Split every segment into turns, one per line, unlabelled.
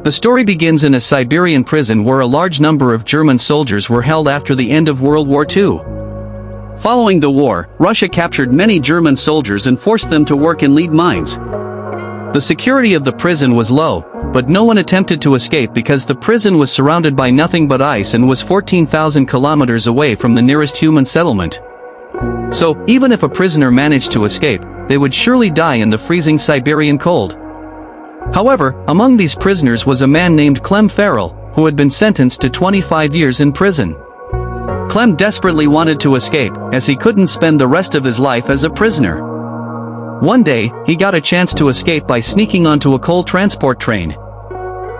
The story begins in a Siberian prison where a large number of German soldiers were held after the end of World War II. Following the war, Russia captured many German soldiers and forced them to work in lead mines. The security of the prison was low, but no one attempted to escape because the prison was surrounded by nothing but ice and was 14,000 kilometers away from the nearest human settlement. So, even if a prisoner managed to escape, they would surely die in the freezing Siberian cold. However, among these prisoners was a man named Clem Farrell, who had been sentenced to 25 years in prison. Clem desperately wanted to escape, as he couldn't spend the rest of his life as a prisoner. One day, he got a chance to escape by sneaking onto a coal transport train.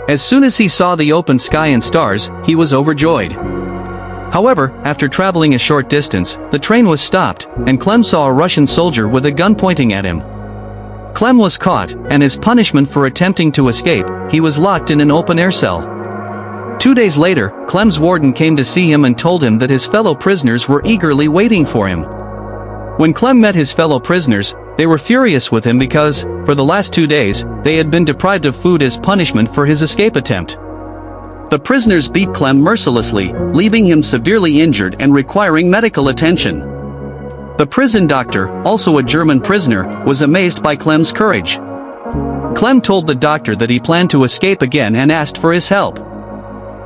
As soon as he saw the open sky and stars, he was overjoyed. However, after traveling a short distance, the train was stopped, and Clem saw a Russian soldier with a gun pointing at him. Clem was caught, and as punishment for attempting to escape, he was locked in an open-air cell. 2 days later, Clem's warden came to see him and told him that his fellow prisoners were eagerly waiting for him. When Clem met his fellow prisoners, they were furious with him because, for the last 2 days, they had been deprived of food as punishment for his escape attempt. The prisoners beat Clem mercilessly, leaving him severely injured and requiring medical attention. The prison doctor, also a German prisoner, was amazed by Clem's courage. Clem told the doctor that he planned to escape again and asked for his help.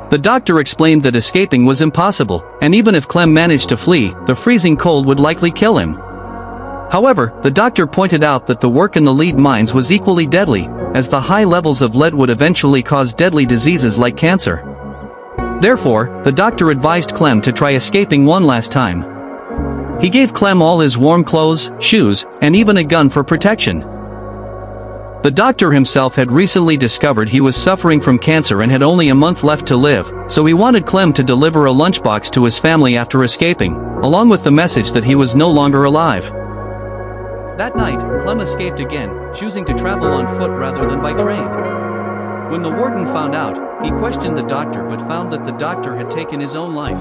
The doctor explained that escaping was impossible, and even if Clem managed to flee, the freezing cold would likely kill him. However, the doctor pointed out that the work in the lead mines was equally deadly, as the high levels of lead would eventually cause deadly diseases like cancer. Therefore, the doctor advised Clem to try escaping one last time. He gave Clem all his warm clothes, shoes, and even a gun for protection. The doctor himself had recently discovered he was suffering from cancer and had only a month left to live, so he wanted Clem to deliver a lunchbox to his family after escaping, along with the message that he was no longer alive. That night, Clem escaped again, choosing to travel on foot rather than by train. When the warden found out, he questioned the doctor but found that the doctor had taken his own life.